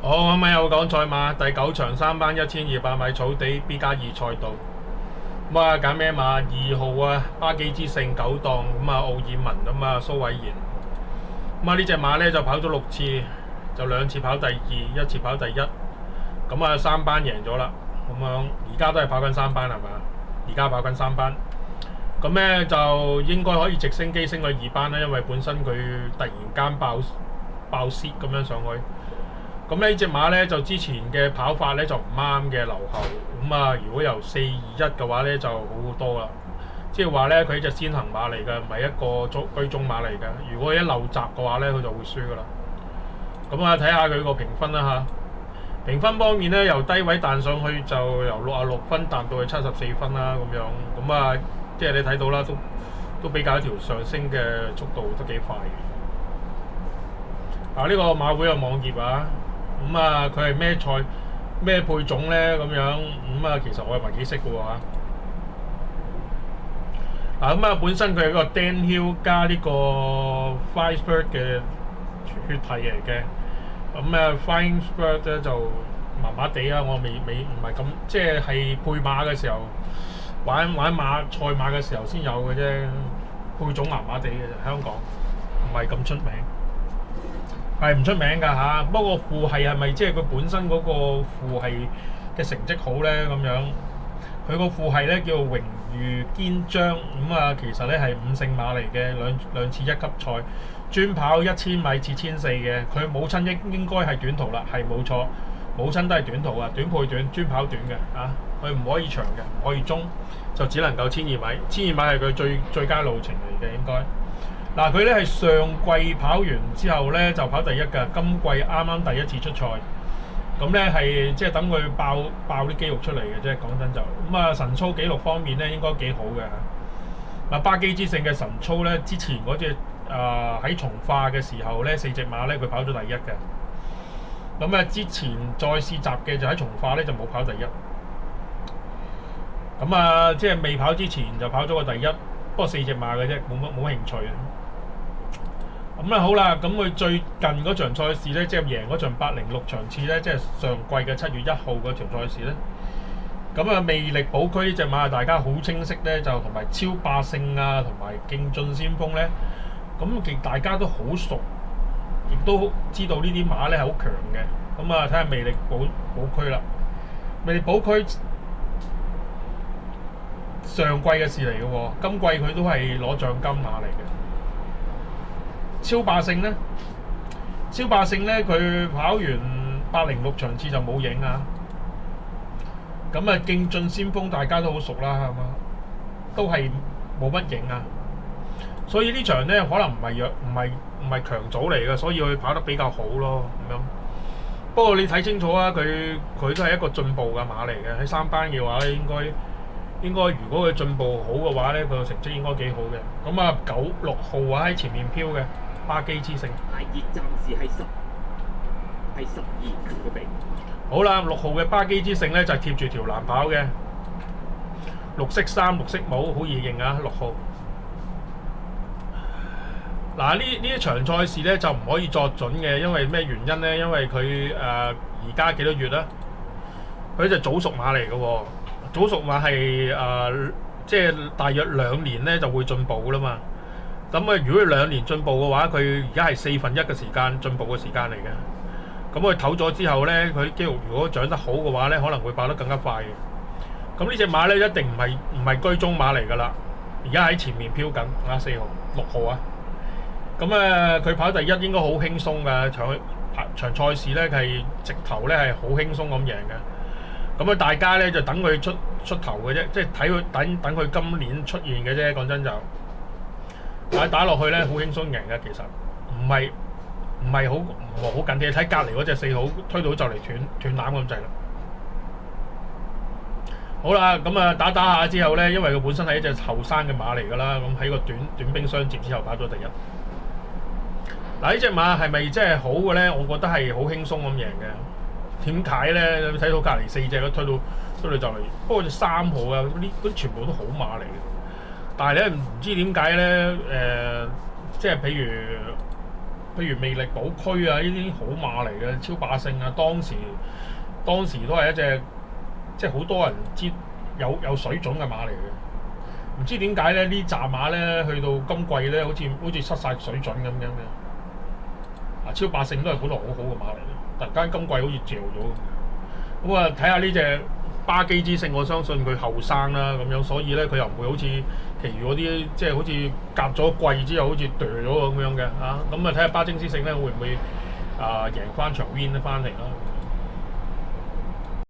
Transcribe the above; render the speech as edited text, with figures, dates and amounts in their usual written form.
好，咁啊有講賽馬第9場3班1200米草地 B+2賽道，咁啊揀咩馬？2號啊巴基之星9檔，咁啊奧爾文咁啊蘇偉賢，咁啊呢隻馬咧就跑咗6次，就2次跑第2，1次跑第1，咁啊3班贏咗啦，咁樣而家都係跑緊3班係嘛？而家跑緊3班，咁咧就應該可以直升機升去2班啦，因為本身佢突然間爆蝕咁樣上去。咁呢隻馬咧就之前嘅跑法咧就唔啱嘅留後，咁啊如果由4-2-1嘅話咧就好好多啦。即係話咧佢係隻先行馬嚟嘅，唔係一個居中馬嚟嘅。如果一漏閘嘅話咧，佢就會輸噶啦。咁啊睇下佢個評分啦嚇。評分方面咧由低位彈上去就由66分彈到去74分啦咁樣。咁啊即係你睇到啦，都比較一條上升嘅速度都幾快嘅。呢個馬會嘅網頁啊。咁啊，佢係咩賽咩配種咧？咁樣咁啊，其實我又唔係幾識嘅喎嚇。咁啊，本身佢係一個 Dan Hill 加呢個 Firebird 嘅血統嚟嘅。咁啊 Firebird 咧就麻麻地啊，我未唔係咁，即係配馬嘅時候玩馬賽馬嘅時候先有嘅啫。配種麻麻地嘅，香港唔係咁出名。係唔出名㗎嚇，不過父系係咪即係佢本身嗰個父系嘅成績好咧？咁樣佢個父系咧叫榮譽堅章，咁啊其實咧係5勝馬嚟嘅，兩次1級賽，專跑1000米至1400嘅。佢母親應該係短途啦，係冇錯，母親都係短途啊，短配短，專跑短嘅啊，佢唔可以長嘅，唔可以中，就只能夠1200米，1200米係佢最佳路程嚟嘅應該。嗱，佢咧係上季跑完之後咧就跑第1㗎，今季啱啱第1次出賽，咁咧係即係等佢爆啲肌肉出嚟嘅啫。講真就咁啊，神操紀錄方面咧應該幾好嘅。嗱，巴基之星嘅神操咧，之前嗰隻喺從化嘅時候咧，4隻馬咧佢跑咗第1嘅。咁啊，之前再試集嘅就喺從化咧就冇跑第1。咁啊，即係未跑之前就跑咗個第1，不過4隻馬嘅啫，冇興趣啊。咁好啦，咁佢最近嗰場賽事咧，即係贏嗰場806場次咧，即係上季嘅7月1號嗰場賽事咧。咁啊，魅力寶區呢隻馬大家好清晰咧，就同埋超霸勝啊，同埋勁進先鋒咧，咁大家都好熟，亦都知道呢啲馬咧係好強嘅。咁啊，睇下魅力寶區啦，魅力寶區上季嘅事嚟嘅喎，今季佢都係攞獎金馬嚟嘅。超霸勝咧，佢跑完806場次就冇影啊。咁啊，勁進先鋒大家都好熟啦，係嘛？都係冇乜影啊。所以呢場咧可能唔係強組嚟嘅，所以佢跑得比較好咯咁樣。不過你睇清楚啊，佢都係一個進步嘅馬嚟嘅。喺3班嘅話咧，應該如果佢進步好嘅話咧，佢個成績應該幾好嘅。咁啊6號啊喺前面飄嘅。巴基之星，大熱暫時係12個比。好啦，6號嘅巴基之星咧就係貼住條欄跑嘅，綠色衫、綠色帽，好易認啊！6號。嗱，呢一場賽事咧就唔可以作準嘅，因為咩原因咧？因為佢而家幾多月啦？佢就早熟馬嚟嘅喎，早熟馬係即係大約2年咧就會進步噶啦嘛。咁啊，如果佢2年進步嘅話，佢而家係1/4嘅時間進步嘅時間嚟嘅。咁佢唞咗之後咧，佢肌肉如果長得好嘅話咧，可能會跑得更加快嘅。咁呢隻馬咧一定唔係居中馬嚟㗎啦。而家喺前面飄緊啊，4號、6號啊。咁佢跑第1應該好輕鬆㗎。場賽事咧係直頭咧係好輕鬆咁贏嘅。咁大家咧就等佢出頭嘅啫，即係睇佢等佢今年出現嘅啫。講真就。打落去咧，好輕鬆贏嘅，其實唔係好緊嘅。睇隔離嗰隻4號推到就嚟斷纜咁滯啦。好啦，咁啊打下之後咧，因為佢本身係一隻後生嘅馬嚟㗎啦，咁喺個短兵相接之後跑咗第1。嗱，呢隻馬係咪真係好嘅咧？我覺得係好輕鬆咁贏嘅。點解咧？你睇到隔離4隻都推到就嚟，不過隻3號啊，嗰啲全部都好馬嚟嘅。但係咧唔知點解咧，即係譬如譬如魅力寶區啊，呢啲好馬嚟嘅，超霸勝啊，當時都係一隻即係好多人知有水準嘅馬嚟嘅。唔知點解咧？呢紮馬咧去到今季咧，好似失晒水準咁樣嘅。啊，超霸勝都係本來好好嘅馬嚟嘅，突然間今季好似嚼咗咁啊，睇下呢隻巴基之星，我相信佢後生啦咁樣，所以咧佢又唔會好似其餘嗰啲即係好似夾咗季之後好似掉咗咁樣嘅嚇。咁啊睇下巴基之星咧會唔會贏翻場 win 翻嚟啦？